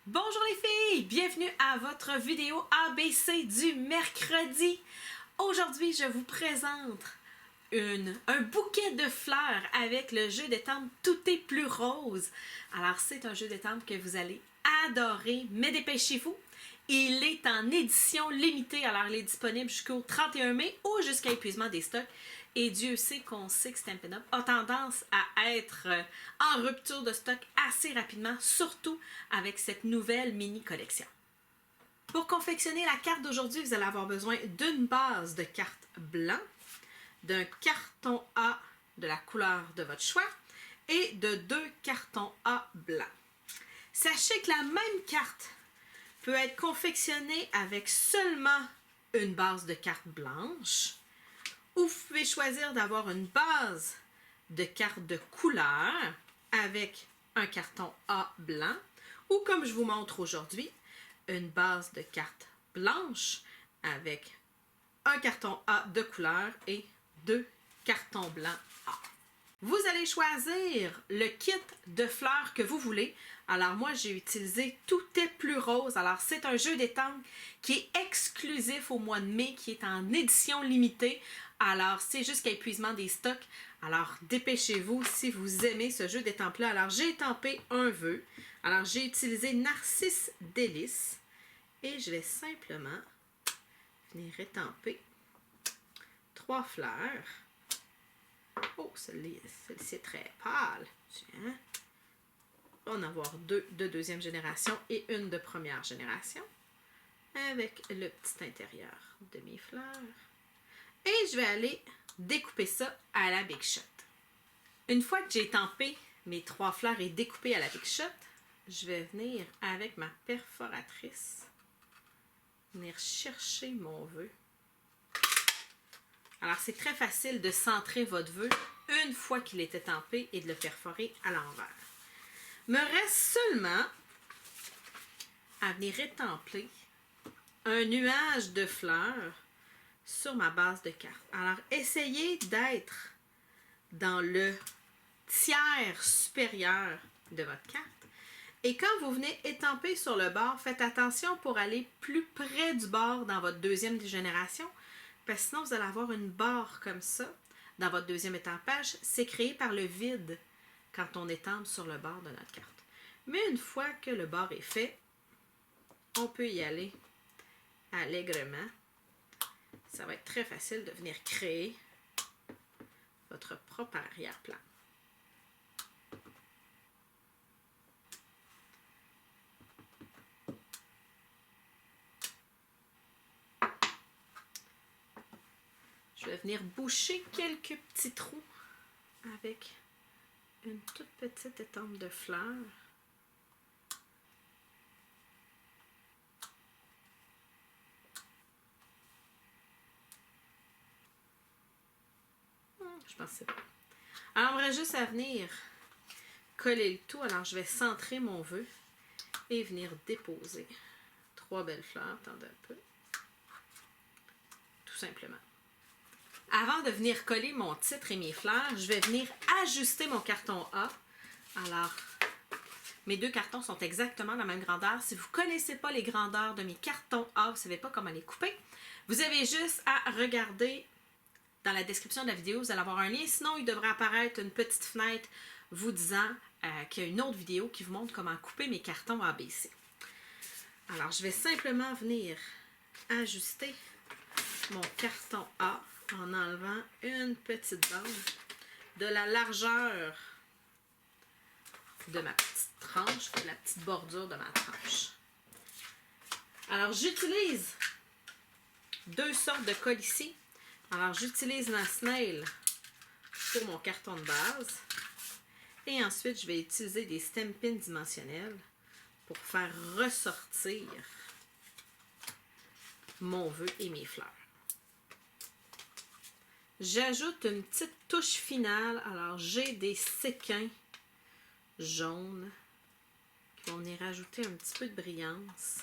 Bonjour les filles, bienvenue à votre vidéo ABC du mercredi. Aujourd'hui, je vous présente un bouquet de fleurs avec le jeu d'étampes Tout est plus rose. Alors, c'est un jeu d'étampes que vous allez adorer, mais dépêchez-vous. Il est en édition limitée, alors il est disponible jusqu'au 31 mai ou jusqu'à épuisement des stocks. Et Dieu sait qu'on sait que Stampin' Up! A tendance à être en rupture de stock assez rapidement, surtout avec cette nouvelle mini-collection. Pour confectionner la carte d'aujourd'hui, vous allez avoir besoin d'une base de carte blanc, d'un carton A de la couleur de votre choix et de 2 cartons A blancs. Sachez que la même carte peut être confectionnée avec seulement une base de carte blanche, ou vous pouvez choisir d'avoir une base de carte de couleur avec un carton A blanc, ou comme je vous montre aujourd'hui, une base de carte blanche avec un carton A de couleur et 2 cartons blancs A. Vous allez choisir le kit de fleurs que vous voulez. Alors moi, j'ai utilisé Tout est plus rose. Alors c'est un jeu d'étampes qui est exclusif au mois de mai, qui est en édition limitée. Alors c'est jusqu'à épuisement des stocks. Alors dépêchez-vous si vous aimez ce jeu d'étampes-là. Alors j'ai étampé un vœu. Alors j'ai utilisé Narcisse Délice. Et je vais simplement venir étamper 3 fleurs. Oh, celle-ci est très pâle. Tiens. On va en avoir 2 de deuxième génération et une de première génération. Avec le petit intérieur de mes fleurs. Et je vais aller découper ça à la Big Shot. Une fois que j'ai étampé mes 3 fleurs et découpé à la Big Shot, je vais venir avec ma perforatrice, venir chercher mon vœu. Alors, c'est très facile de centrer votre vœu une fois qu'il est étampé et de le perforer à l'envers. Me reste seulement à venir étamper un nuage de fleurs sur ma base de carte. Alors, essayez d'être dans le tiers supérieur de votre carte. Et quand vous venez étamper sur le bord, faites attention pour aller plus près du bord dans votre deuxième génération. Parce que sinon, vous allez avoir une barre comme ça dans votre deuxième étampage. C'est créé par le vide quand on étampe sur le bord de notre carte. Mais une fois que le bord est fait, on peut y aller allègrement. Ça va être très facile de venir créer votre propre arrière-plan. Je vais venir boucher quelques petits trous avec une toute petite étampe de fleurs. Je pense que c'est bon. Alors, on aurait juste à venir coller le tout. Alors, je vais centrer mon vœu et venir déposer 3 belles fleurs. Attendez un peu. Tout simplement. Avant de venir coller mon titre et mes fleurs, je vais venir ajuster mon carton A. Alors, mes 2 cartons sont exactement de la même grandeur. Si vous ne connaissez pas les grandeurs de mes cartons A, vous ne savez pas comment les couper, vous avez juste à regarder dans la description de la vidéo. Vous allez avoir un lien. Sinon, il devrait apparaître une petite fenêtre vous disant qu'il y a une autre vidéo qui vous montre comment couper mes cartons ABC. Alors, je vais simplement venir ajuster mon carton A en enlevant une petite bande de la largeur de ma petite tranche, de la petite bordure de ma tranche. Alors, j'utilise 2 sortes de colle ici. Alors, j'utilise la Snail pour mon carton de base. Et ensuite, je vais utiliser des Stampin' dimensionnels pour faire ressortir mon vœu et mes fleurs. J'ajoute une petite touche finale. Alors, j'ai des séquins jaunes qui vont venir ajouter un petit peu de brillance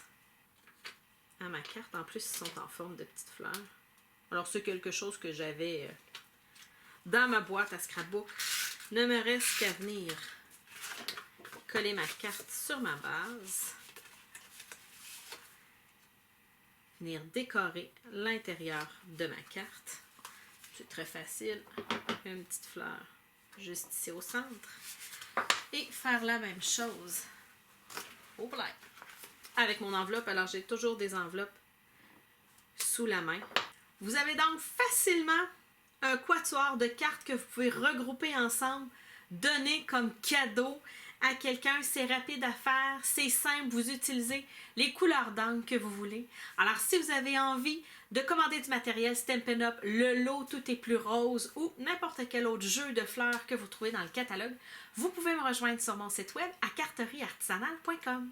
à ma carte. En plus, ils sont en forme de petites fleurs. Alors, c'est quelque chose que j'avais dans ma boîte à scrapbook. Ne me reste qu'à venir coller ma carte sur ma base. venir décorer l'intérieur de ma carte. C'est très facile. Une petite fleur juste ici au centre. Et faire la même chose au black. Avec mon enveloppe, alors j'ai toujours des enveloppes sous la main. Vous avez donc facilement un quatuor de cartes que vous pouvez regrouper ensemble, donner comme cadeau à quelqu'un. C'est rapide à faire, c'est simple, vous utilisez les couleurs d'encre que vous voulez. Alors si vous avez envie de commander du matériel Stampin' Up, le lot Tout est plus rose ou n'importe quel autre jeu de fleurs que vous trouvez dans le catalogue, vous pouvez me rejoindre sur mon site web à carterieartisanale.com.